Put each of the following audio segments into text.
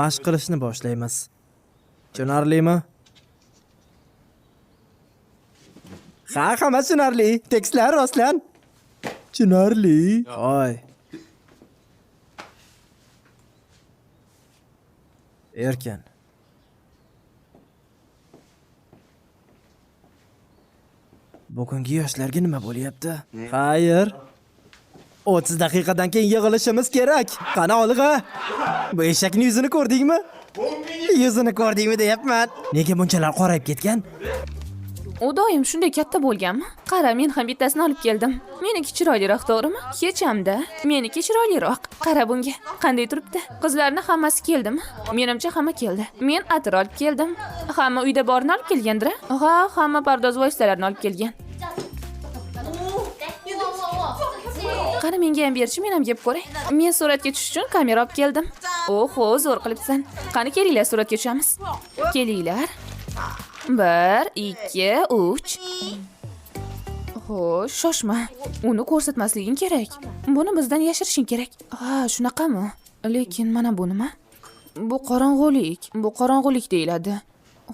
mashq qilishni boshlaymiz. Tushunarlimi? Ha, hammasi tushunarli. Tekstlar rostlan. Tushunarli. Voy. Erkin. Bugungi yoshlarga nima bo'lyapti? Xayr. 30 daqiqadan keyin yig'ilishimiz kerak. Qani olg'a. Bu eshakning yuzini ko'rdingmi? Yuzini ko'rdingmi deyapman. Nega bunchalar qorayib ketgan? U doim shunday katta bo'lganmi? Qara, men ham bittasini olib keldim. Meniki chiroyliroq, to'g'rimi? Hechamda. Meniki chiroyliroq. Qara bunga. Qanday turibdi? Qizlarning hammasi keldimi? Menimcha hamma keldi. Men atir olib keldim. Hamma uyda borini olib kelgandir. Ha, hamma pardoz vositalarini olib kelgan. Qani menga ham berchi, men ham yeb ko'ray. Men suratga tushish uchun kamera olib keldim. Oho, zo'r qilibsan. Qani kelinglar, suratga tushamiz. Kelinglar. 1, 2, 3. Xo'sh, shoshma. Uni ko'rsatmasliging kerak. Buni bizdan yashirishing kerak. Ha, shunaqami? Lekin mana bu nima? Bu qorong'ulik. Bu qorong'ulik deyiladi.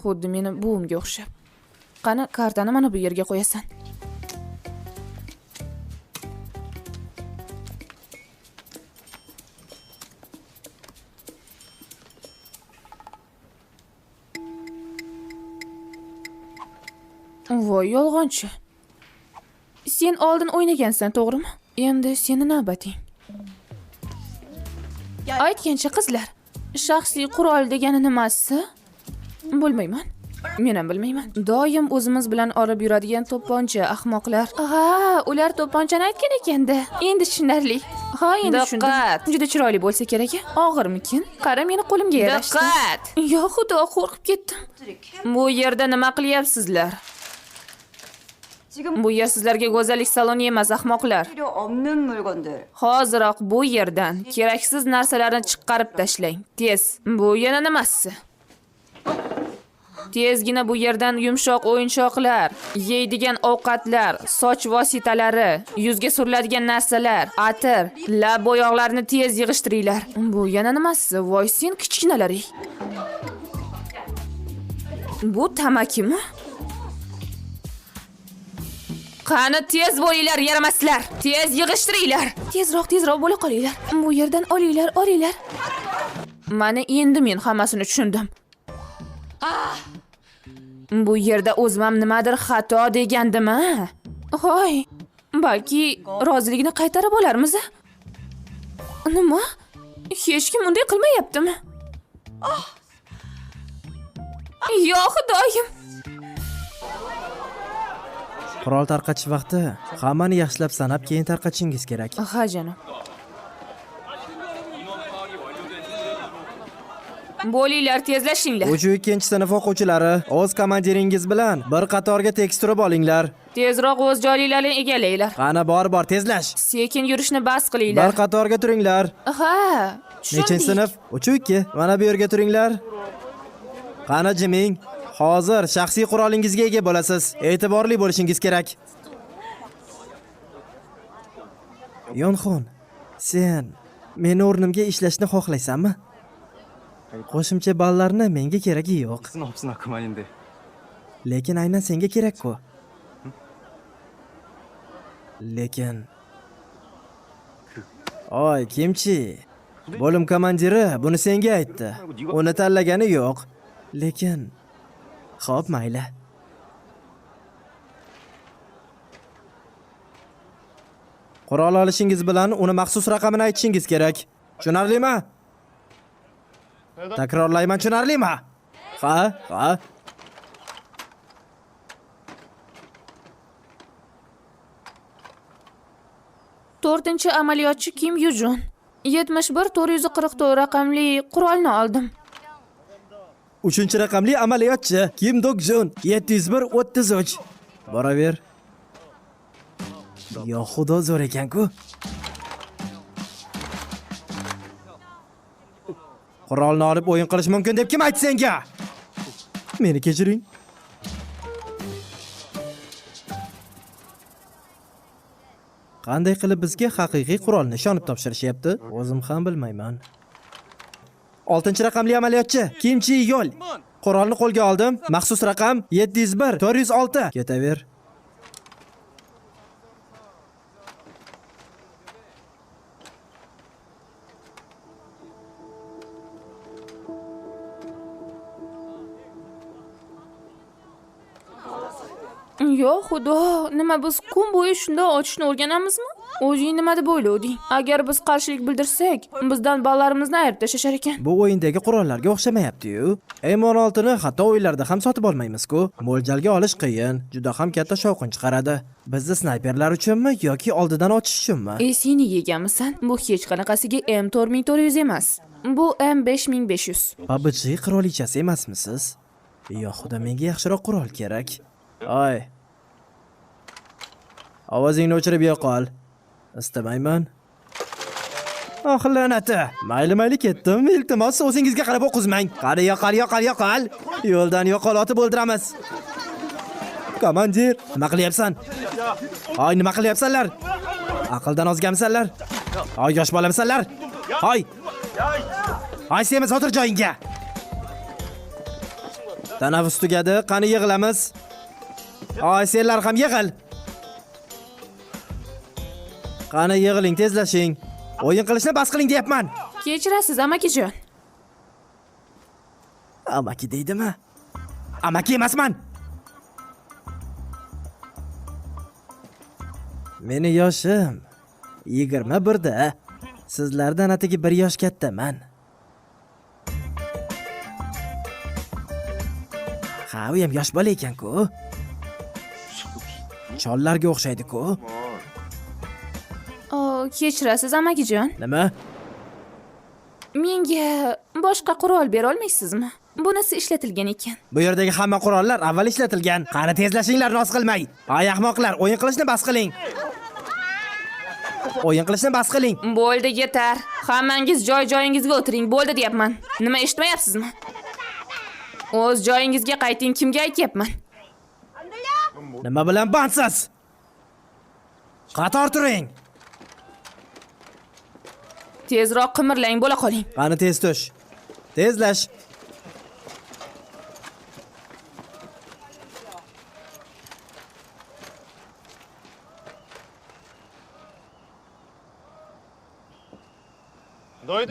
Xuddi meni buvimga o'xshab. Qani, kartani mana bu yerga qo'yasan. Voy, yolg'onchi. Sen oldin o'ynagansan, to'g'rimi? Endi seni navbating. Aytgancha qizlar, shaxsiy qurol degani nimasi? Bilmayman. Men ham bilmayman. Doim o'zimiz bilan olib yuradigan to'pponcha ahmoqlar. Ha, ular to'pponchani aytgan ekanda. Endi tushunarli. Ha, endi tushundim. Juda chiroyli bo'lsa kerak. Og'irmikin? Qara, meni qo'limga yarashdi. Diqqat! Yo, xudo, qo'rqib ketdim. Bu yerda nima qilyapsizlar? Bu yer sizlarga go'zallik saloni emas, ahmoqlar. 필요 없는 물건들. Hoziroq bu yerdan keraksiz narsalarni chiqarib tashlang. Tez. Bu yana nimasi? Tezgina bu yerdan yumshoq o'yinchoqlar, yeydigan ovqatlar, soch vositalari, yuzga suriladigan narsalar, atir, lab bo'yoqlarini tez yig'ishtiringlar. Bu yana nimasi? Voy, sen kichkinalaring. Bu tamakimi? Qani tez bo'linglar, yaramaslar. Tez yig'ishtiringlar. Tezroq bo'la qolinglar. Bu yerdan olinglar. Mana endi men hammasini tushundim. Bu yerda o'zim ham nimadir xato degandimi? Hoy, balki rozilikni qaytarib olarmiz. Nima? Hech kim unday qilmayaptimi? Yo, xudoyim. Qurol tarqatish vaqti. Hammani yaxshilab sanab keyin tarqatishingiz kerak. Ha, janob. Bo'linglar, tezlashinglar. 3-2-sinf o'quvchilari, o'z komandiringiz bilan bir qatorga tekis turib olinglar. Tezroq o'z joylaringlarni egallanglar. Qani bor, tezlash. Sekin yurishni bas qilinglar. Bir qatorga turinglar. Ha, tushundik. Nechinchi sinf? 3-2. Mana bu yerga turinglar. Qani jiming. Hozir shaxsiy qurolingizga ega bo'lasiz. E'tiborli bo'lishingiz kerak. Yonxon, sen meni o'rnimga ishlashni xohlaysanmi? Qo'shimcha ballarni menga keragi yo'q. 무슨 없으나 그만인데. Lekin aynan senga kerak-ku. Lekin Oy, kimchi? Bo'lim komandiri buni senga aytdi. Uni tanlagani yo'q. Lekin xo'p, mayli. Qurol olishingiz bilan uni maxsus raqamini aytishingiz kerak. Tushunarlimi? Takrorlayman, tushunarlimi? Ha. 4-amaliyotchi Kim Yujun. 71-444 raqamli qurolni oldim. 3-raqamli amaliyotchi Kim Dok-jun. 701-33. Boraver. Yo, xudo zo'r ekan-ku. Qurolni olib o'yin qilish mumkin deb kim aytdi senga? Meni kechiring. Qanday qilib bizga haqiqiy qurolni ishonib topshirishyapti? O'zim ham bilmayman. 6 raqamli amaliyotchi. Kim Chi Yo'l. Qurolni qo'lga oldim. Maxsus raqam 701 406. Ketaver. Yo xudo, nima biz kun bo'yi shunda ochishni o'rganamizmi? O'zing nima deb o'ylading? Agar biz qarshilik bildirsak, bizdan ballarimizni ayirib tashlar ekan. Bu o'yindagi qurollarga o'xshamayapti-yu. M16ni hatto o'yinlarda ham sotib olmaymiz-ku. Mo'ljalga olish qiyin, juda ham katta shovqin chiqaradi. Bizni snayperlar uchunmi yoki oldidan ochish uchunmi? Seni yeganmisan? Bu hech qanaqasiga M4400 emas. Bu M5500. PUBG qirolichasi emasmisiz? Yo, xudo, menga yaxshiroq qurol kerak. Oy. Ovozingni o'chirib yo'qol. Istamayman. Oh, la'nati. Mayli ketdim. Iltimos, o'zingizga qarab o'qizmang. Qari yo'qol. Yo'ldan yo'qol otib o'ldiramiz. Komandir, nima qilyapsan? Hoy, nima qilyapsanlar? Aqldan ozganmisanlar? Hoy, yosh bolamisanlar? Hoy. Hoy, semiz o'tir joyingga. Tanaffus tugadi, qani yig'ilamiz. Hoy, senlar ham yig'il. Qani yig'iling, tezlashing. O'yin qilishni bas qiling deyapman. Kechirasiz, amakijon. Amaki deydimi? Amaki emasman. Meni yoshim 21 da. Sizlardan atigi 1 yosh kattaman. Ha, u ham yosh bola ekan-ku. Chollarga o'xshaydi-ku. Kechirasiz, amakijon. Nima? Menga boshqa qurol bera olmaysizmi? Bunisi ishlatilgan ekan. Bu yerdagi hamma qurollar avval ishlatilgan. Qani tezlashinglar, noz qilmay. Ay ahmoqlar, o'yin qilishni bas qiling. O'yin qilishni bas qiling. Bo'ldi, yetar. Hammangiz joy-joyingizga o'tiring, bo'ldi deyapman. Nima eshitmayapsizmi? O'z joyingizga qayting, kimga aytyapman? Nima bilan bandsiz? Qator turing. Tezroq qimirlang, bo'la qoling. Qani tez tush. Tezlash.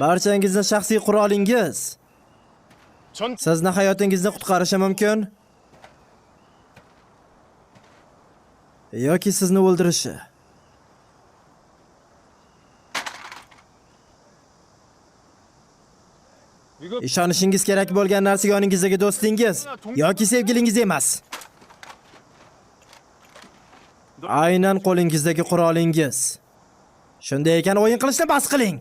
Barchangizning shaxsiy qurolingiz sizni hayotingizni qutqarishi mumkin yoki sizni o'ldirishi. Ishonishingiz kerak bo'lgan narsa yoningizdagi do'stingiz yoki sevgilingiz emas. Aynan qo'lingizdagi qurolingiz. Shunday ekan, o'yin qilishni bas qiling.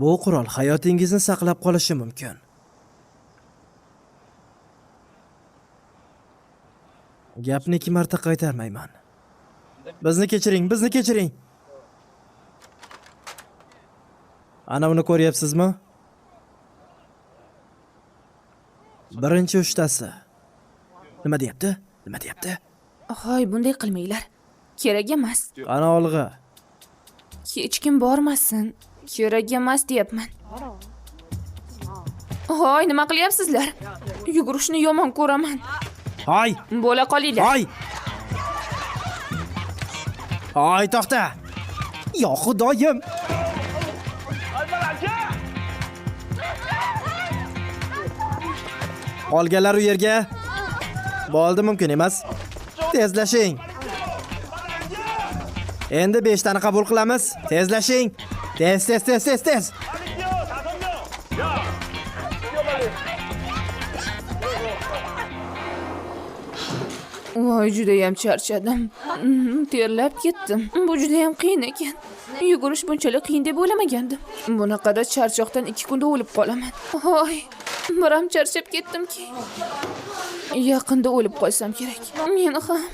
Bu qurol hayotingizni saqlab qolishi mumkin. Gapni 2 marta qaytarmayman. Bizni kechiring. Ana uni ko'ryapsizmi? Birinchi uchtasi. Nima deyapti? Hoy, bunday qilmanglar. Kerak emas. Qani olg'a. Hech kim bormasin. Kerak emas deyapman. Hoy, nima qilyapsizlar? Yugurishni yomon ko'raman. Hoy! Bo'la qolinglar. Hoy, to'xta. Yo xudoyim. Olganlar u yerga. Bo'ldi, mumkin emas. Tezlashing. Endi 5 tani qabul qilamiz. Tezlashing. Tez. Voy, juda ham charchadim. Terlab ketdim. Bu juda ham qiyin ekan. Yugurish bunchalik qiyin deb o'ylamagandim. Bunaqada charchoqdan 2 kunda o'lib qolaman. Voy, biram charchab ketdimki. Yaqinda o'lib qolsam kerak. Men ham.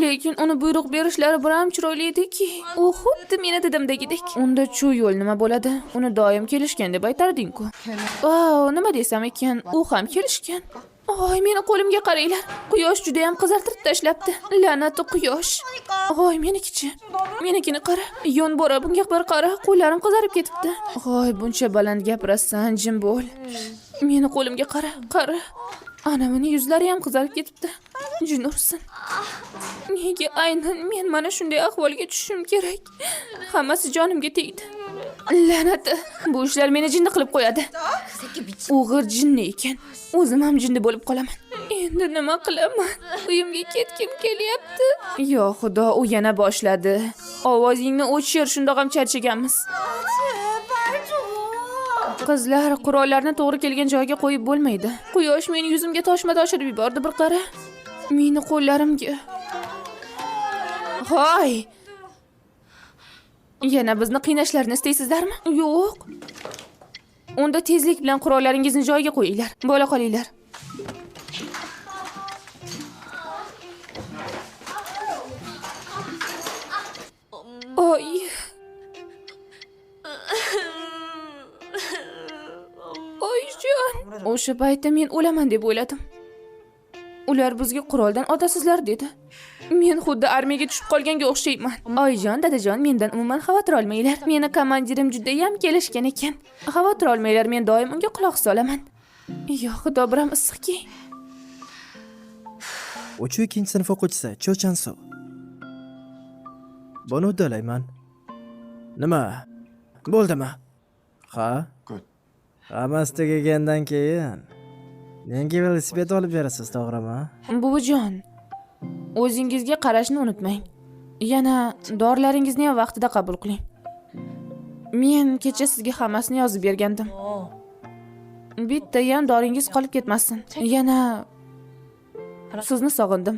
Lekin uni buyruq berishlari biram chiroyli ediki, u xuddi meni dadamdagidek. Unda chu yo'l nima bo'ladi? Uni doim kelishgan deb aytarding-ku. Nima desam ekan, u ham kelishgan. Voy, meni qo'limga qaranglar. Quyosh juda ham qizartirib tashlabdi. La'nati quyosh. Voy, menikichi. Menikini qara. Yon bora bunga bir qara. Qo'llarim qizarib ketibdi. Voy, buncha baland gapirasan, jim bo'l. Meni qo'limga qara, qara. Ana meni yuzlari ham qizarib ketibdi. Jin ursin. Nega aynan men mana shunday ahvolga tushishim kerak? Hammasi jonimga tegdi. La'nati, bu ishlar meni jinni qilib qo'yadi. O'g'ir jinni ekan. O'zim ham jinni bo'lib qolaman. Endi nima qilaman? Uyimga ketgim kelyapti. Yo xudo, u yana boshladi. Ovozingni o'chir, shundoq ham charchaganmiz. Qizlar, qurollarni to'g'ri kelgan joyga qo'yib bo'lmaydi. Quyosh meni yuzimga toshma toshirib yubordi, bir qara. Meni qo'llarimga. Hoy! Yana bizni qiynashlarni istaysizlarmi? Yo'q. Unda tezlik bilan qurollaringizni joyiga qo'yinglar. Bo'la qolinglar. Oy. Oyjon. O'sha paytda men o'laman deb o'yladim. Ular bizga quroldan otasizlar dedi. Men xuddi armiyaga tushib qolganga o'xshayman. Oyjon, dadajon, mendan umuman xavotir olmanglar. Meni komandirim juda ham kelishgan ekan. Xavotir olmanglar, men doim unga quloq solaman. Yo, xudo biram issiqki. 3-sinf o'quvchisi Chochansu. Buni uddalayman. Nima? Bo'ldimi? Ha? Hammasi tugagandan keyin menga velosiped olib berasiz, to'g'rimi? Buvijon, o'zingizga qarashni unutmang. Yana dorilaringizni ham vaqtida qabul qiling. Men kecha sizga hammasini yozib bergandim. Bitta ham doringiz qolib ketmasin. Yana sizni sog'indim.